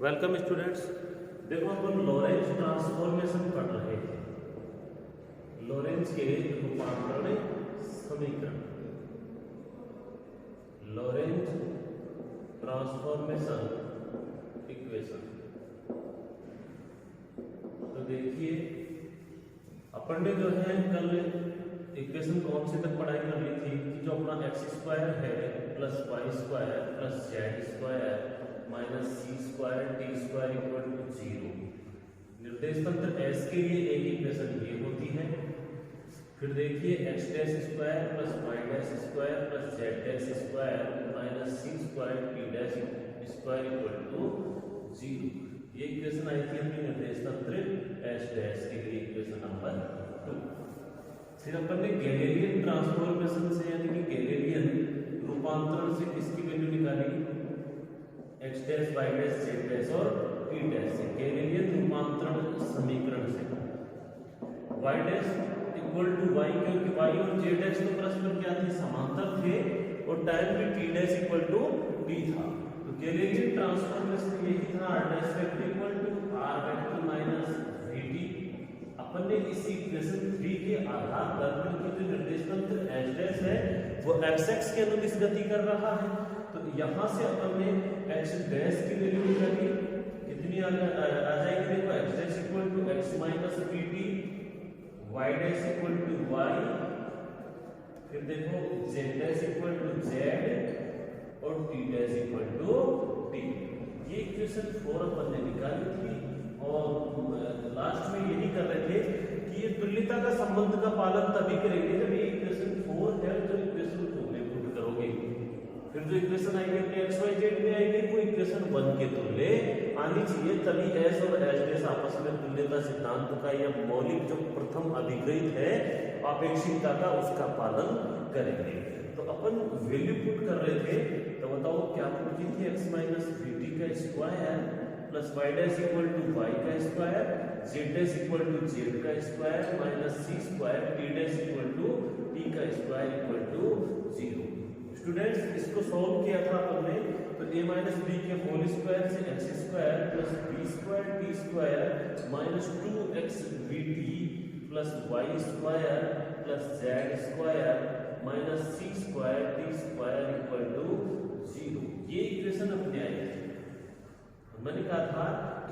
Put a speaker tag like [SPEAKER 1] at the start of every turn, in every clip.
[SPEAKER 1] Welcome students. देखो अपन Lorentz transformation पढ़ रहे हैं। लॉरेंज के रूपांतरण समीकरण, लॉरेंज ट्रांसफॉर्मेशन इक्वेशन। तो देखिए अपन ने जो है कल इक्वेशन कौन सी तक पढ़ाई कर ली थी कि जो अपना एक्स स्क्वायर है plus y square plus z square minus c square t square equal to 0। निर्देश तंत्र एस के लिए एक इक्वेशन ये होती है। फिर देखिए x dash square plus y dash square plus z dash square minus c square t dash square equal to 0। ये इक्वेशन आई थी अपनी निर्देश तंत्र एस डैश के लिए इक्वेशन नंबर 2। फिर अपन ने गैलेलियन ट्रांसफॉर्मेशन से यानी कि गैलेलियन रूपांतरण से किसकी वैल्यू निकाली, x dash y dash z dash और टी डैश से। गैलेलियन रूपांतरण समीकरण से y dash equal to y, क्योंकि वाई और जेड डैश तो परस्पर क्या थे, समांतर थे और टाइम भी t dash equal to t था। तो गैलेलियन ट्रांसफॉर्मेशन यही था, r dash vector equal to r vector minus v t. अपन ने इसी इक्वेशन 3 के आधार पर क्योंकि जो निर्देश तंत्र एच डैश है वो एक्स एक्स के अनुदिश गति कर रहा है, तो यहां से अपन ने एक्स डैश की वैल्यू निकाली, कितनी आ जाएगी, देखो x dash equal to x minus v t, y dash equal to y, फिर देखो z dash equal to z और t dash equal to t. ये इक्वेशन 4 अपन ने निकाली थी और लास्ट में यही कर रहे थे कि ये तुल्यता का संबंध का पालन तभी करेंगे जब ये इक्वेशन 4 है तो इक्वेशन 2 में पुट करोगे। फिर जो इक्वेशन आएगी अपने एक्स वाई जेड में आएगी वो इक्वेशन 1 के तुल्य आनी चाहिए, तभी एस और एच डैश आपस में तुल्यता सिद्धांत का या मौलिक जो प्रथम अधिग्रहित है अपेक्षिकता का उसका पालन करेंगे। तो अपन वैल्यू पुट कर रहे थे, तो बताओ क्या पुट की थी, एक्स माइनस वीटी का square plus y dash equal to y का square, z dash equal to z का square minus c square t dash equal to t का स्क्वायर इक्वल टू 0। स्टूडेंट्स इसको सॉल्व किया था अपन ने, तो a माइनस बी के होल स्क्वायर से x square plus b square t square minus 2x v t plus y square plus z square minus c square t square equal to 0। ये equation अपने आई है। मैंने कहा था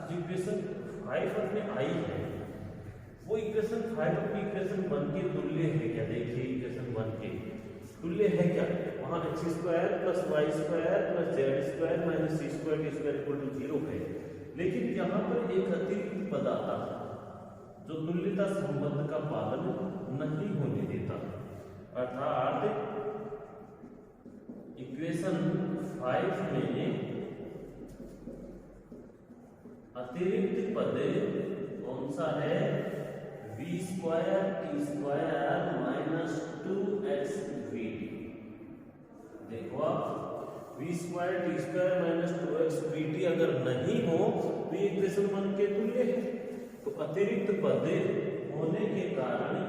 [SPEAKER 1] कि इक्वेशन 5 अपने आई है वो इक्वेशन 5 अपनी इक्वेशन 1 के तुल्य है क्या, देखिए इक्वेशन 1 के तुल्य है क्या, वहां x square plus y square plus z square minus c square t square equal to 0 है। लेकिन यहाँ पर एक अतिरिक्त पद आता है जो तुल्यता संबंध का पालन नहीं होने देता, अर्थात इक्वेशन 5 में अतिरिक्त पद कौन सा है, v square t square minus 2x VT. देखो आप v square t square minus 2x VT अगर नहीं हो तो ये इक्वेशन 1 के तुल्य है। तो अतिरिक्त पद होने के कारण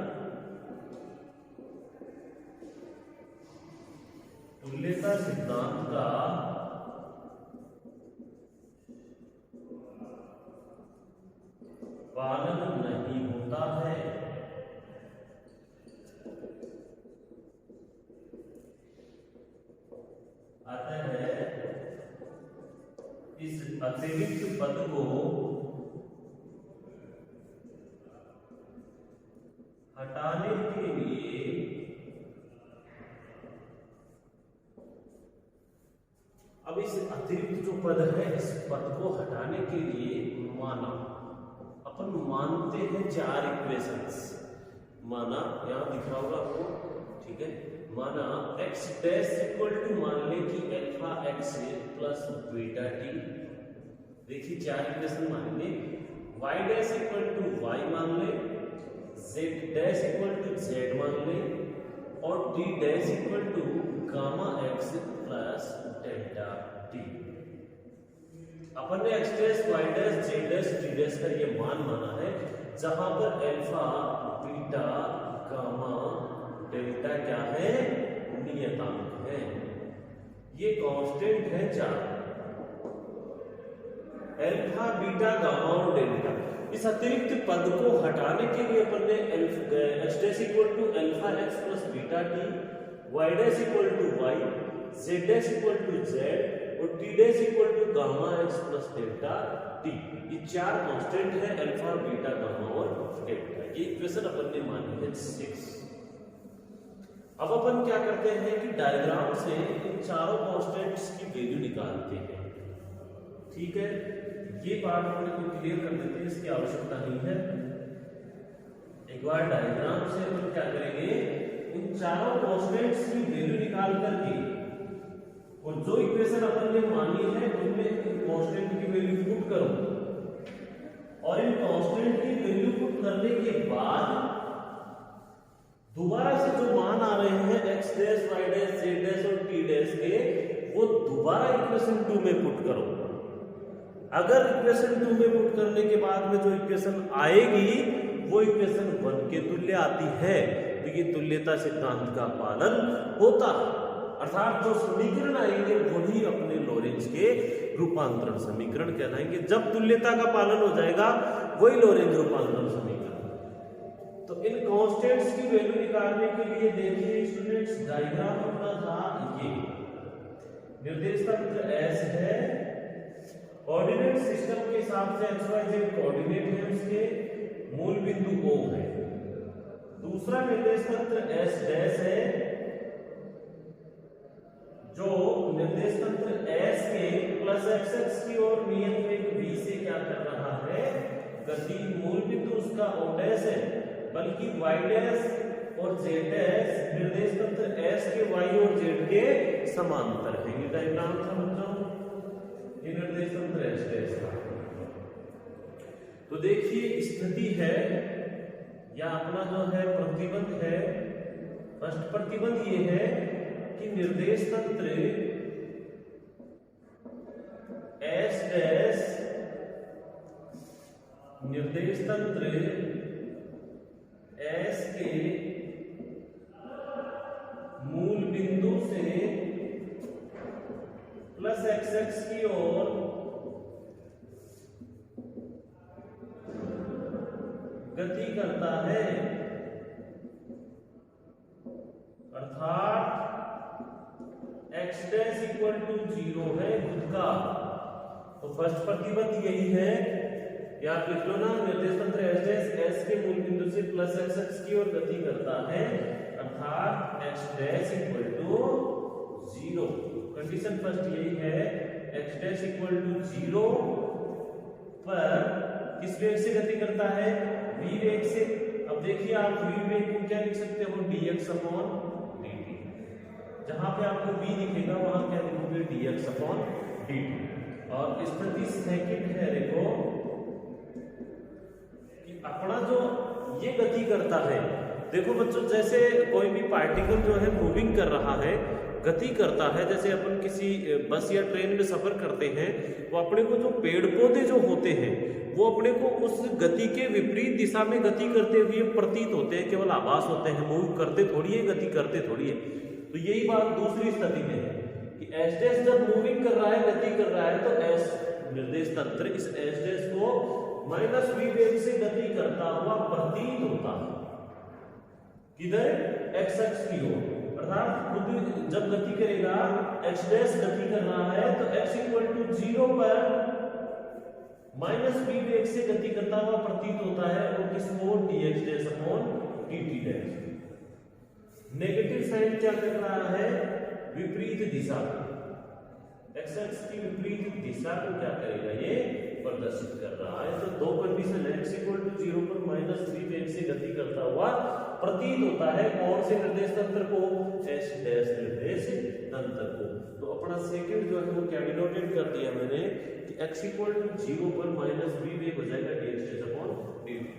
[SPEAKER 1] तुल्यता सिद्धांत का पालन नहीं होता है। अतः इस अतिरिक्त पद को हटाने के लिए अब इस अतिरिक्त जो पद है इस पद को हटाने के लिए माना अपन मानते हैं 4 इक्वेशंस। माना यहां दिख रहा होगा आपको, ठीक है, माना एक्स डैश इक्वल टू मान ले कि alpha x plus beta t. देखिए 4 इक्वेशन मानेंगे, y dash equal to y मान ले, z dash equal to z मान ले और t dash equal to gamma x plus delta t. अपन ने x dash y dash z dash t dash का ये मान माना है जहां पर अल्फा बीटा गामा डेल्टा क्या है, नियतांक है, ये कांस्टेंट है 4। अल्फा बीटा गामा और डेल्टा। इस अतिरिक्त पद को हटाने के लिए अपन ने x dash equal to alpha x plus beta t, y dash equal to y, z dash equal to z और t dash equal to gamma x plus delta t। ये चार कांस्टेंट है अल्फा बीटा गामा और delta. ये equation अपन ने मानी है 6। अब अपन क्या करते हैं कि डायग्राम से इन चारों कांस्टेंट्स की वैल्यू निकालते हैं। ठीक है, ये पार्ट अपने को क्लियर कर देते हैं, इसकी आवश्यकता नहीं है। एक बार डायग्राम से अपन क्या करेंगे, इन चारों कांस्टेंट्स की वैल्यू निकाल करके और जो इक्वेशन अपन ने मानी है उनमें इन कांस्टेंट की वैल्यू पुट करो और इन कांस्टेंट की वैल्यू पुट करने के बाद दोबारा से जो मान आ रहे हैं x dash y dash z dash और t डैश के, वो दोबारा इक्वेशन 2 में पुट करो। अगर इक्वेशन 2 में पुट करने के बाद में जो इक्वेशन आएगी वो इक्वेशन 1 के तुल्य आती है, तो ये तुल्यता सिद्धांत का पालन होता है। अर्थात जो समीकरण आएंगे वही अपने लोरेंज के रूपांतरण समीकरण कहलाएंगे। जब तुल्यता का पालन हो जाएगा वही लोरेंज रूपांतरण समीकरण। तो इन कांस्टेंट्स की वैल्यू निकालने के लिए देखिए स्टूडेंट्स, डायग्राम अपना था ये। निर्देश तंत्र S है, कोऑर्डिनेट सिस्टम के हिसाब से XYZ कोऑर्डिनेट है, उसके मूल बिंदु O है। दूसरा निर्देश तंत्र S डैश है, जो निर्देश तंत्र S के प्लस x की ओर नियत वेग v से क्या कर रहा है, गति। मूल बिंदु उसका O डैश है, बल्कि y डैश और z डैश निर्देश तंत्र S के y और z के समांतर है। ये डायग्राम समझो, ये निर्देश तंत्र S डैश का। तो देखिए स्थिति है या अपना जो है प्रतिबंध है, फर्स्ट प्रतिबंध ये है कि निर्देश तंत्र S डैश निर्देश तंत्र S के मूल बिंदु से प्लस x की ओर गति करता है। अर्थात x डैश इक्वल टू 0 है खुद का। तो फर्स्ट प्रतिबंध यही है, याद लिख लो ना, निर्देश तंत्र S डैश S के मूल बिंदु से प्लस x की ओर गति करता है, अर्थात x dash equal to 0। Condition first यही है, x डैश इक्वल टू 0 पर किस वेग से गति करता है, v वेग से। अब देखिए आप v वेग को क्या लिख सकते हो, dx अपॉन dt। जहां पे आपको v दिखेगा वहां क्या लिखोगे, dx अपॉन dt। और स्थिति सेकंड है, देखो अपना जो ये गति करता है, देखो बच्चों जैसे कोई भी पार्टिकल जो है मूविंग कर रहा है, गति करता है, जैसे अपन किसी बस या ट्रेन में सफर करते हैं तो अपने को जो पेड़ पौधे जो होते हैं वो अपने को उस गति के विपरीत दिशा में गति करते हुए प्रतीत होते हैं, केवल आभास होते हैं, मूव करते थोड़ी है, गति करते थोड़ी है। तो यही बात दूसरी स्थिति में है कि S डैश जब मूविंग कर रहा है, गति कर रहा है, तो S निर्देश तंत्र इस S डैश को माइनस v वेग से गति करता हुआ प्रतीत होता है, किधर, x अक्ष की ओर। अर्थात खुद जब गति करेगा, x डैश गति कर रहा है तो x इक्वल टू 0 पर माइनस v वेग से गति करता हुआ प्रतीत होता है, और किसको, dx dash upon dt dash. Negative sign क्या कर रहा है, विपरीत दिशा, x अक्ष की विपरीत दिशा को क्या करेगा, ये प्रदर्शित कर रहा है। तो दो कंडीशन है, x इक्वल टू 0 पर माइनस v वेग से गति करता हुआ प्रतीत होता है, कौन से निर्देश तंत्र को, S डैश निर्देश तंत्र को। तो अपना सेकंड जो है वो क्या डिनोटेट कर दिया मैंने कि x इक्वल टू 0 पर माइनस v वेग हो जाएगा dx डैश अपॉन dt।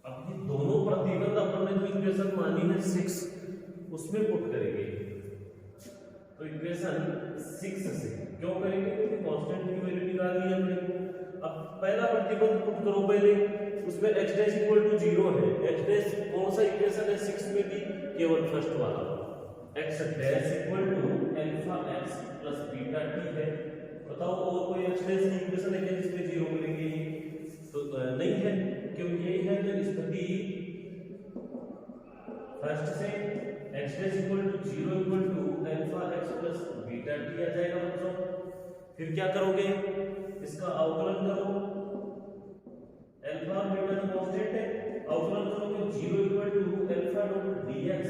[SPEAKER 1] अब ये दोनों प्रतिबंध अपन ने जो इक्वेशन मानी है 6 उसमें पुट करेंगे। तो इक्वेशन 6 से क्यों करेंगे, क्योंकि कांस्टेंट की वैल्यू निकालनी है हमने को। अब पहला प्रतिबंध पुट करो पहले, उसमें x डैश इक्वल टू 0 है। x डैश कौन सा इक्वेशन है 6 में भी, केवल फर्स्ट वाला, x dash equal to alpha x plus beta t है। बताओ और कोई एक्सप्रेस की इक्वेशन है क्या जिसमें जीरो मिलेंगे? तो नहीं है, क्योंकि यही है तो स्थिति फर्स्ट से x dash equal to 0 equal to alpha x plus beta t आ जाएगा बच्चों। फिर क्या करोगे, इसका अवकलन करो, अल्फा और बीटा तो कांस्टेंट है, अवकलन करोगे 0 equal to alpha dot dx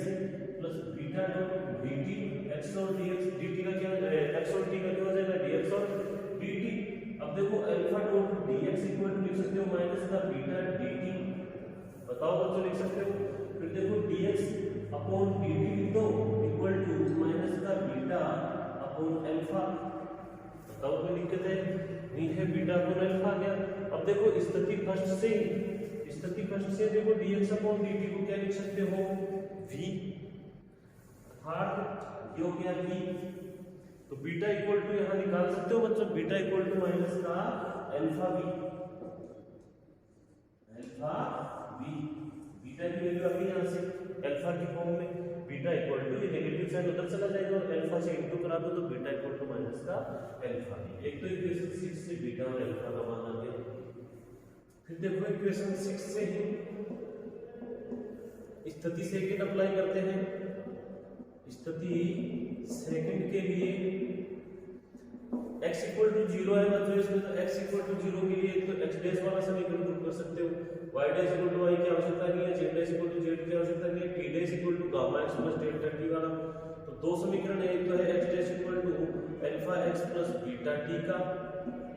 [SPEAKER 1] plus beta dot dt, x और dx dt का क्या x और t का क्या हो जाएगा dx और dt। अब देखो alpha dot dx equal to लिख सकते हो माइनस का बीटा dt, बताओ बच्चों लिख सकते हो। फिर देखो dx अपॉन dt लिख दो इक्वल टू माइनस का बीटा अपॉन अल्फा, बताओ कोई दिक्कत है? नहीं है, बीटा अपॉन अल्फा आ गया। अब देखो स्थिति फर्स्ट से देखो dx अपॉन dt को क्या लिख सकते हो v, अर्थात ये हो गया v। तो बीटा इक्वल टू यहां निकाल सकते हो बच्चों, बीटा इक्वल टू माइनस का अल्फा v, बीटा की वैल्यू आ गई यहां से अल्फा की फॉर्म में। बीटा इक्वल टू ये नेगेटिव साइन उधर चला जाएगा और अल्फा से इनटू करा दो तो बीटा इक्वल टू माइनस का अल्फा। एक तो इक्वेशन 6 से बीटा और अल्फा का मान आ गया। फिर देखो इक्वेशन 6 से ही स्थिति सेकंड अप्लाई करते हैं। स्थिति सेकंड के लिए x इक्वल टू 0 है मतलब इसमें तो x इक्वल टू 0 के लिए तो x डैश वाला समीकरण प्रूव कर सकते हो, y dash equal to y की आवश्यकता नहीं है, z dash equal to z की आवश्यकता नहीं है, t dash equal to gamma x plus delta t वाला। तो दो समीकरण है, एक तो है x dash equal to alpha x plus beta t का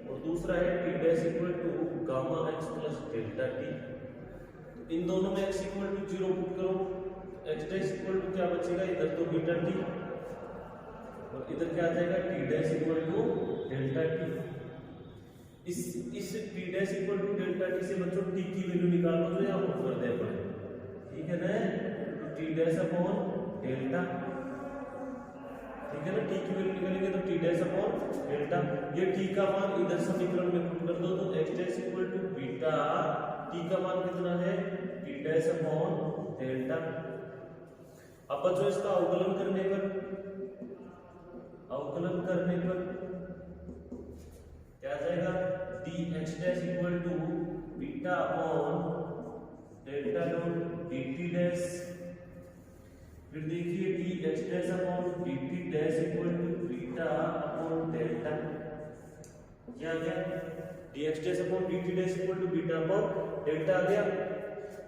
[SPEAKER 1] और दूसरा है t dash equal to gamma x plus delta t। इन दोनों में x इक्वल टू 0 पुट करो, x डैश इक्वल टू क्या बचेगा, इधर तो बीटा t और इधर क्या आ जाएगा t dash equal to delta t। इस t dash equal to delta t से बच्चों t की वैल्यू निकालो तो यहां पुट कर दे अपन, ठीक है ना। तो t डैश अपॉन डेल्टा, ठीक है ना, t की वैल्यू निकालेंगे तो t डैश अपॉन डेल्टा, ये t का मान इधर समीकरण में पुट कर दो तो x dash equal to beta, t का मान कितना है t डैश अपॉन डेल्टा। अब बच्चों इसका अवकलन करने पर क्या आ जाएगा dx dash equal to beta upon delta dot dt dash. फिर देखिए dx dash upon dt dash equal to beta upon delta, क्या आ गया dx dash upon dt dash equal to beta upon delta आ गया।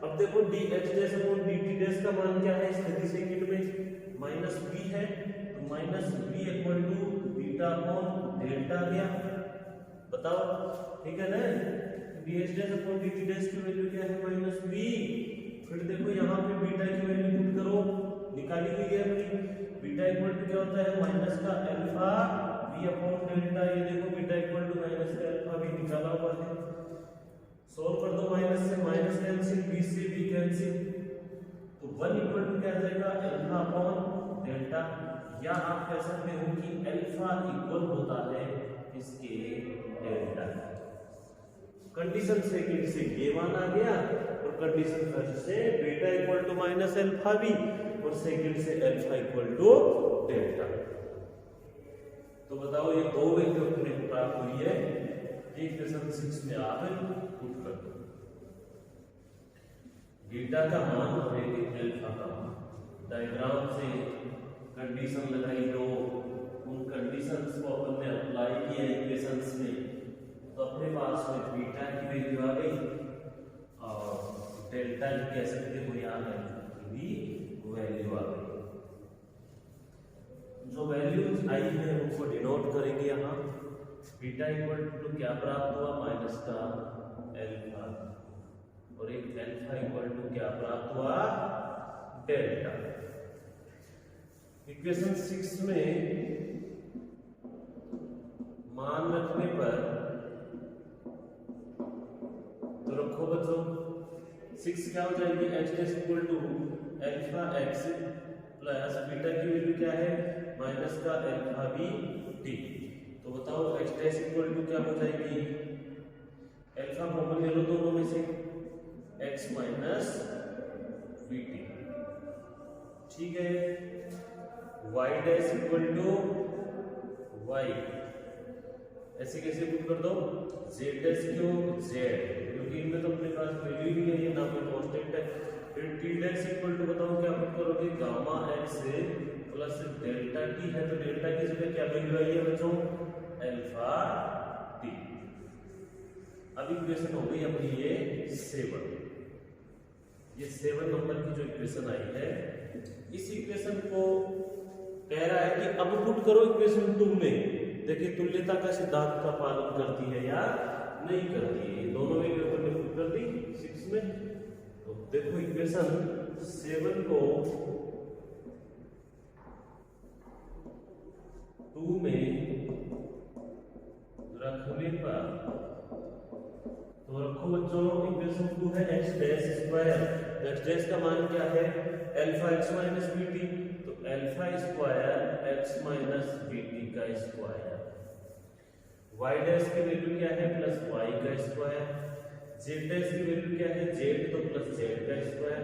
[SPEAKER 1] अब देखो dx dash upon dt dash का मान क्या है स्थिति सेकंड में माइनस b है, तो minus b equal to beta upon delta आ गया, बताओ ठीक है ना। dx dash upon dt dash की वैल्यू क्या है माइनस b। फिर देखो यहाँ पे बीटा की वैल्यू पुट करो, निकाली हुई है अपनी, बीटा इक्वल टू क्या होता है माइनस का अल्फा b अपॉन डेल्टा। ये देखो बीटा इक्वल टू माइनस का अल्फा b निकाला हुआ है, सॉल्व कर दो, माइनस से माइनस कैंसिल, b से b कैंसिल, तो 1 इक्वल टू क्या आ जाएगा अल्फा अपॉन डेल्टा। या आप कह सकते हो कि अल्फा इक्वल होता है इसके डेल्टा। कंडीशन सेकंड से ये मान आ गया और कंडीशन फर्स्ट से beta equal to minus alpha b और सेकंड से अल्फा इक्वल टू डेल्टा। तो बताओ ये दो वैल्यू अपने प्राप्त हुई है, इक्वेशन 6 में आप पुट कर दो बीटा का मान और अल्फा का मान। डायग्राम से कंडीशन लगाई दो, उन कंडीशंस को अपन ने अप्लाई किया इक्वेशंस में, तो अपने पास में बीटा की वैल्यू आ गई और डेल्टा कह सकते हो यहाँ की वैल्यू आ गई। जो वैल्यूज आई है उनको डिनोट करेंगे यहाँ। बीटा इक्वल टू क्या प्राप्त हुआ माइनस का अल्फा और एक अल्फा इक्वल टू क्या प्राप्त हुआ डेल्टा। इक्वेशन 6 में मान रखने पर तो रखो बच्चों 6 क्या हो जाएगी x dash equal to alpha x plus beta की वैल्यू क्या है माइनस का अल्फा b t। तो बताओ x डैश इक्वल टू क्या हो जाएगी, अल्फा कॉमन ले लो दोनों में से, x माइनस b t, ठीक है। y dash equal to y ऐसे कैसे पुट कर दो, जेड डैश क्यों, जेड, क्योंकि इनमें तो अपने पास वैल्यू ही नहीं है ना, कोई कांस्टेंट है। फिर टी डैश इक्वल टू बताओ क्या पुट करोगे, gamma x plus delta T है, तो डेल्टा की जगह क्या वैल्यू आई है बच्चों, अल्फा टी। अब इक्वेशन हो गई अपनी ये 7, ये 7 नंबर की जो इक्वेशन आई है, इस इक्वेशन को कह रहा है कि अब पुट करो इक्वेशन 2 में। देखिए तुल्यता का सिद्धांत का पालन करती है या नहीं करती है, दोनों वैल्यू को पुट कर दी 6 में। तो देखो इक्वेशन 7 को 2 में रखने पर, तो रखो बच्चों, इक्वेशन 2 है x dash square, x dash का मान क्या है, अल्फा एक्स माइनस बीटी, तो alpha square x minus b t का स्क्वायर, वाई डैश की वैल्यू क्या है, प्लस वाई का स्क्वायर, जेड डैश की वैल्यू क्या है, जेड, तो प्लस जेड का square,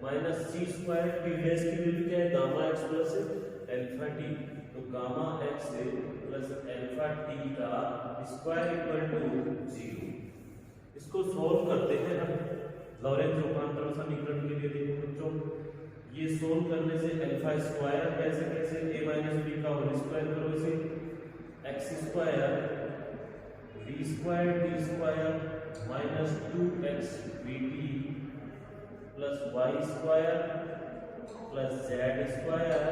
[SPEAKER 1] minus c square, t dash की वैल्यू क्या है, gamma x plus alpha t, तो gamma x plus alpha t का स्क्वायर इक्वल टू 0। इसको सोल्व करते हैं हम लॉरेंट रूपांतरण समीकरण के लिए। देखो बच्चों, ये सोल्व करने से अल्फा स्क्वायर कैसे कैसे, a माइनस बी का होल स्क्वायर करो, इसे x square b square t square minus 2x b t plus y square plus z square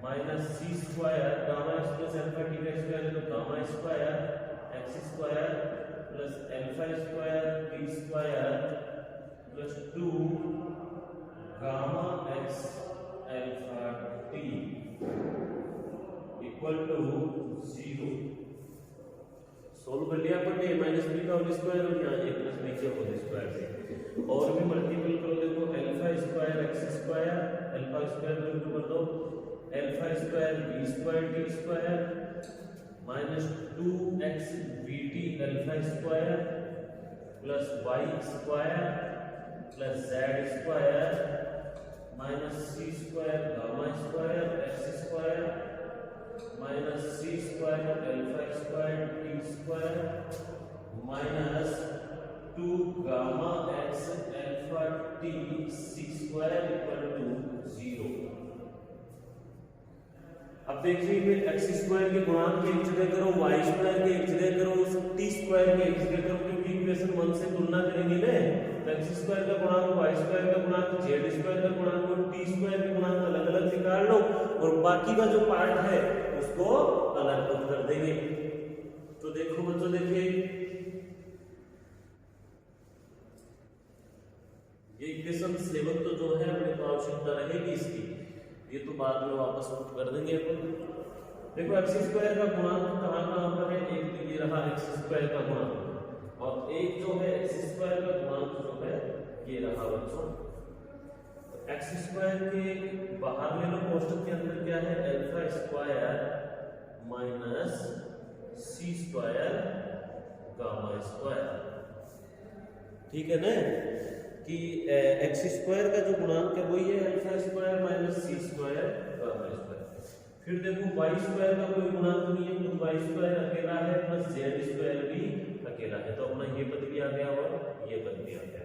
[SPEAKER 1] minus c square, gamma x plus alpha t का square, तो gamma square x square plus alpha square t square plus 2 gamma x alpha t equal to 0। Solve कर लिया अपन ने, minus b का whole square और यहाँ a plus B के होल स्क्वायर से, और भी मल्टीपल करो। देखो alpha square x square, alpha square को इक्वल कर दो alpha square b square t square minus 2x b t alpha square plus y square plus z square minus c square gamma square x square minus c square alpha square t square minus 2 gamma x alpha t c square equal to 0। अब देखिए x square के गुणांक की एक जगह करो, Y square के एक जगह करो, टी स्क्वायर के एक जगह करो, क्योंकि इक्वेशन 1 से तुलना करेंगे ना, तो एक्स स्क्वायर का गुणांक, वाई स्क्वायर का गुणांक, जेड स्क्वायर का गुणांक और टी स्क्वायर के गुणांक अलग अलग निकाल लो, और बाकी का जो पार्ट है उसको अलग अलग कर देंगे। तो देखो बच्चों, देखिए ये इक्वेशन 7 तो जो है अपने को आवश्यकता रहेगी इसकी, ये तो बाद में वापस पुट कर देंगे अपन। देखो एक्स स्क्वायर का गुणांक कहाँ कहाँ पर है, एक तो ये रहा एक्स स्क्वायर का गुणांक, और एक जो है एक्स स्क्वायर का गुणांक जो है ये रहा बच्चों। एक्स स्क्वायर के बाहर ले लो, कोष्टक के अंदर क्या है, alpha square minus c square gamma square, ठीक है ना, कि एक्स स्क्वायर का जो गुणांक है वही है alpha square minus c square gamma square. फिर देखो वाई स्क्वायर का कोई गुणांक नहीं है, तो वाई स्क्वायर अकेला है प्लस जेड स्क्वायर भी अकेला है, तो अपना ये पद भी आ गया और ये पद भी आ गया।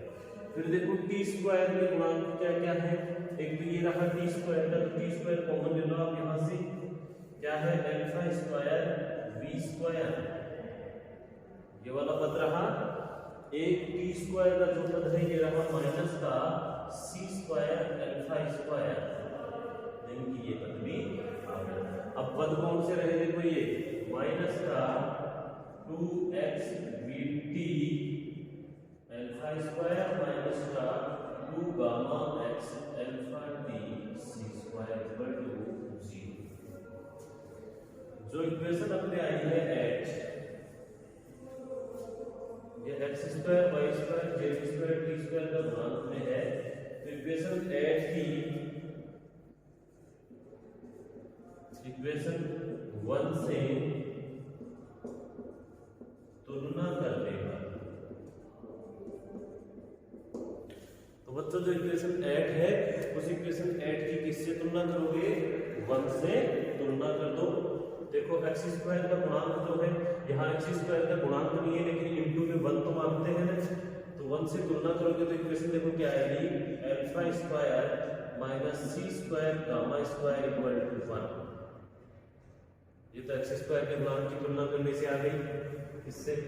[SPEAKER 1] फिर देखो टी स्क्वायर के गुणांक क्या क्या है, एक तो ये रहा टी स्क्वायर का, तो टी स्क्वायर कॉमन ले लो आप यहाँ से, क्या है अल्फा स्क्वायर वी स्क्वायर, ये वाला पद रहा। एक टी स्क्वायर का जो पद है ये रहा माइनस का सी स्क्वायर अल्फा स्क्वायर, यानी ये पद भी आ गया। अब पद कौन से रहे, देखो ये माइनस का 2x vt alpha square minus का 2 gamma x alpha t c square equal to 0। जो इक्वेशन अपने आई है h, ये x square y square z square t square का गुणांक में है, तो इक्वेशन 8 की इक्वेशन 1 से तुलना कर देगा। तो बच्चों जो इक्वेशन 8 है उस इक्वेशन 8 की किससे तुलना करोगे, 1 से तुलना कर दो। देखो एक्स स्क्वायर का गुणांक जो है, यहाँ एक्स स्क्वायर का गुणांक नहीं है लेकिन इनटू में 1 तो मानते हैं ना, तो 1 से तुलना करोगे तो इक्वेशन देखो क्या आएगी, alpha square minus c square gamma square equal to 1। ये तो एक्स स्क्वायर के गुणांक की तुलना करने से आ गई। इससे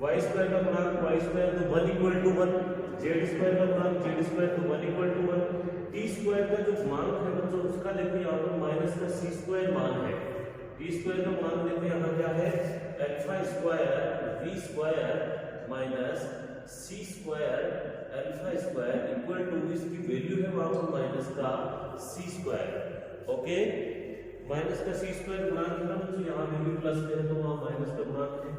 [SPEAKER 1] वाई स्क्वायर का गुणांक वाई स्क्वायर तो 1 इक्वल टू 1, जेड स्क्वायर का गुणांक जेड स्क्वायर तो 1 इक्वल टू 1। टी स्क्वायर का जो गुणांक है बच्चों उसका देखो यहाँ पर माइनस का सी स्क्वायर मान है। टी स्क्वायर का गुणांक देखो यहाँ क्या है, alpha square v square minus c square alpha square equal to, इसकी वैल्यू है वहां पर माइनस का सी स्क्वायर। ओके, माइनस का सी स्क्वायर गुणांक है ना बच्चों, यहाँ वैल्यू प्लस है तो वहां माइनस का गुणांक है।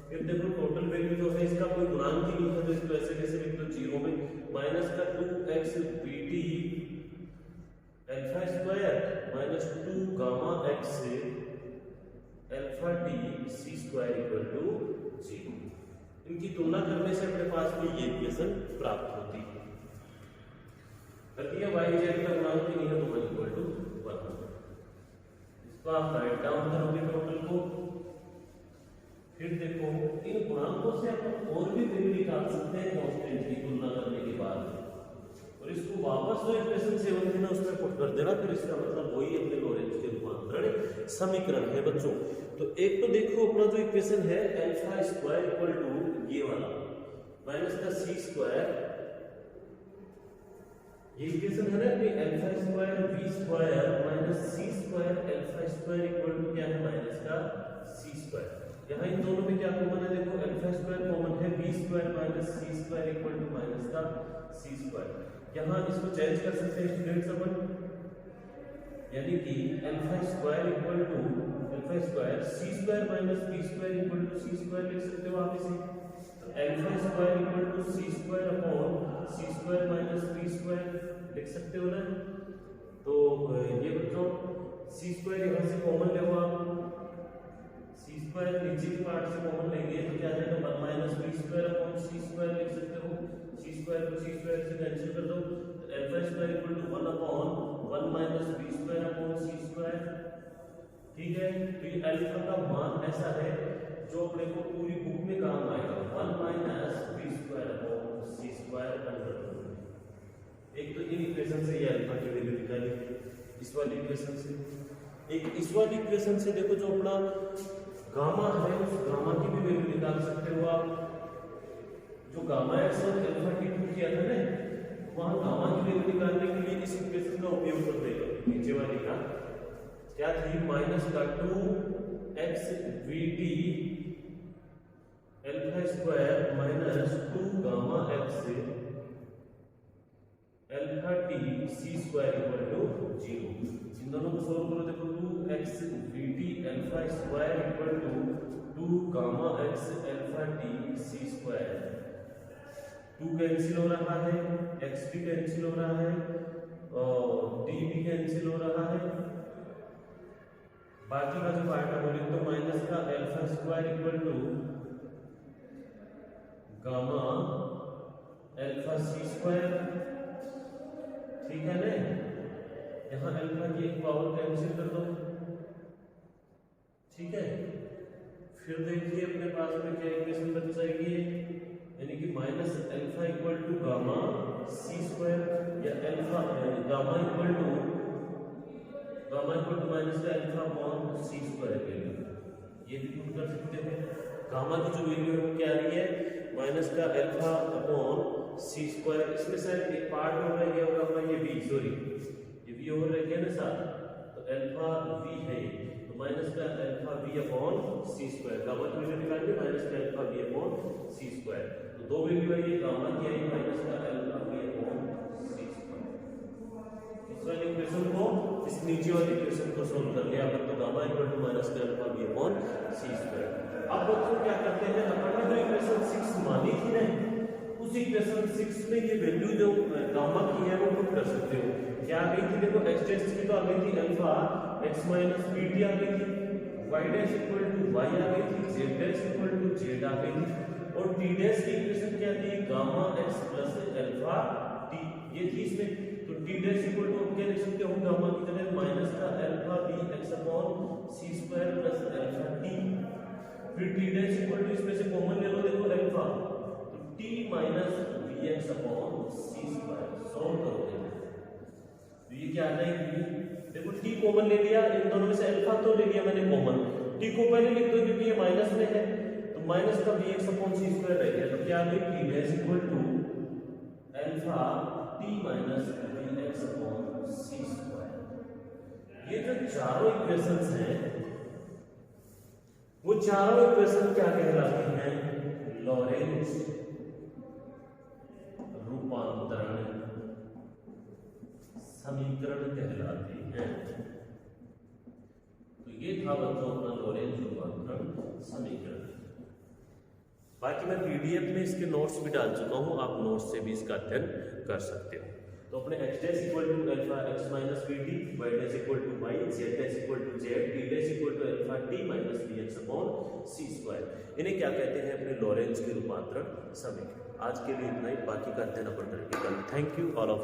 [SPEAKER 1] फिर देखो टोटल वैल्यू जो है इसका कोई गुणांक ही नहीं है तो इसको ऐसे कैसे लिख दो, जीरो में माइनस का 2x b t alpha square minus 2 gamma x alpha t c square equal to 0। इनकी तुलना करने से अपने पास में ये इक्वेशन प्राप्त होती है। अगर y z का गुणांक नहीं है तो 1 इक्वल टू 1। इसको आप राइट डाउन करोगे टोटल को। फिर देखो इन गुणांकों से अपन और भी वैल्यू निकाल सकते हैं कांस्टेंट की तुलना करने के बाद, और इसको वापस वो इक्वेशन 7 में उसमें पुट कर देना, फिर इसका मतलब वही अपने लॉरेंज के रूपांतरण समीकरण है बच्चों। तो एक तो देखो अपना जो इक्वेशन है अल्फा स्क्वायर इक्वल टू ये वाला माइनस का सी स्क्वायर, ये इक्वेशन है ना कि alpha square v square minus c square alpha square equal to क्या है, माइनस का सी स्क्वायर। यहाँ इन दोनों में क्या कॉमन है, देखो अल्फा स्क्वायर कॉमन है, v square minus c square equal to minus का सी स्क्वायर। यहाँ इसको चेंज कर सकते हैं स्टूडेंट्स अपन, यानी कि alpha square equal to alpha square c square minus b square equal to c square लिख सकते हो आप इसे। तो alpha square equal to c square upon c square minus b square लिख सकते हो ना। तो ये बच्चों सी स्क्वायर यहाँ से कॉमन ले हो आप, सी स्क्वायर नीचे के पार्ट से कॉमन लेंगे तो क्या जाएगा 1 minus b square upon c square लिख सकते हो। सी स्क्वायर को सी स्क्वायर से कैंसिल कर दो, तो alpha square equal to 1 upon 1 minus b square upon c square. ठीक है, तो ये अल्फा का मान ऐसा है जो अपने को पूरी बुक में काम आएगा, 1 minus b square upon c square under root. एक तो इन इक्वेशन से ये अल्फा की वैल्यू निकाली, इस वाली इक्वेशन से। एक इस वाली इक्वेशन से देखो जो अपना गामा है उस गामा की भी वैल्यू निकाल सकते हो आप। जो गामा एक्स और अल्फा टी प्रूव किया था ना, वहां गामा की वैल्यू निकालने के लिए इस इक्वेशन का उपयोग कर देगा। नीचे वाली का क्या थी, माइनस का 2x vt alpha square minus 2 gamma x alpha t c square equal to 0। इन दोनों को सोल्व करो, देखो 2x vt alpha square equal to 2 gamma x alpha t c square. 2 cancel हो रहा है, x भी कैंसिल हो रहा है और d भी कैंसिल हो रहा है। बाकी का जो पार्ट है बोले तो माइनस का alpha square equal to gamma alpha c square. ठीक है ना, यहाँ अल्फा की एक पावर कैंसिल कर दो। ठीक है, फिर देखिए अपने पास में क्या इक्वेशन बच जाएगी, यानी कि minus alpha equal to gamma c square या alpha gamma equal to minus का alpha upon c square value, ये भी पुट कर सकते हैं। गामा की जो वैल्यू है वो क्या आ रही है, माइनस का अल्फा अपॉन सी स्क्वायर। इसमें शायद एक पार्ट और रह गया होगा अपना, ये बी, सॉरी ये बी और रह गया ना साथ, तो अल्फा वी है, तो माइनस का alpha v upon c square. Gamma की वैल्यू निकालिए, माइनस का alpha v upon c square. तो दो वैल्यू आई है, गामा की आई माइनस का alpha v upon c square. इस वाली इक्वेशन को, इस नीचे वाली इक्वेशन को सोल्व कर लिया अपन, तो गामा इक्वल टू माइनस का alpha v upon c square. अब बच्चों क्या करते हैं, अपन ने जो इक्वेशन 6 मानी थी ना, उस इक्वेशन 6 में ये वैल्यू जो गामा की है वो पुट कर सकते हो। क्या आ गई थी, देखो x डैश की तो आ गई थी अल्फा x माइनस bt आ गई थी, y dash equal to y आ गई थी, z dash equal to z आ गई थी, और t डैश की इक्वेशन क्या थी, gamma x plus alpha t, ये थी इसमें। तो t डैश इक्वल टू क्या लिख सकते हो, गामा की जगह माइनस का alpha b x upon c square plus alpha t, फिर टी डैश इक्वल टू इसमें से कॉमन ले लो, देखो अल्फा, तो t minus v x upon c square. Solve करोगे तो ये क्या आ जाएगी, देखो टी कॉमन ले लिया, इन दोनों में से अल्फा तो ले लिया मैंने कॉमन, टी को पहले लिख दो क्योंकि ये माइनस में है, तो माइनस का v x upon c square रह गया, तो क्या आ गई t dash equal to alpha t minus v x upon c square. ये जो चारों इक्वेशंस हैं वो चारों इक्वेशन क्या कहलाती हैं, लॉरेंज रूपांतरण समीकरण कहलाती हैं। तो ये था बच्चों अपना लॉरेंज रूपांतरण समीकरण। बाकी मैं पीडीएफ में इसके नोट्स भी डाल चुका हूं, आप नोट्स से भी इसका अध्ययन कर सकते हो। तो अपने x dash equal to alpha x minus v t, y dash equal to y, z dash equal to z, t dash equal to alpha t minus v x upon c square, इन्हें क्या कहते हैं, अपने Lorentz के रूपांतरण समीकरण। आज के लिए इतना ही, बाकी का अध्ययन अपन करेंगे कल। Thank you all of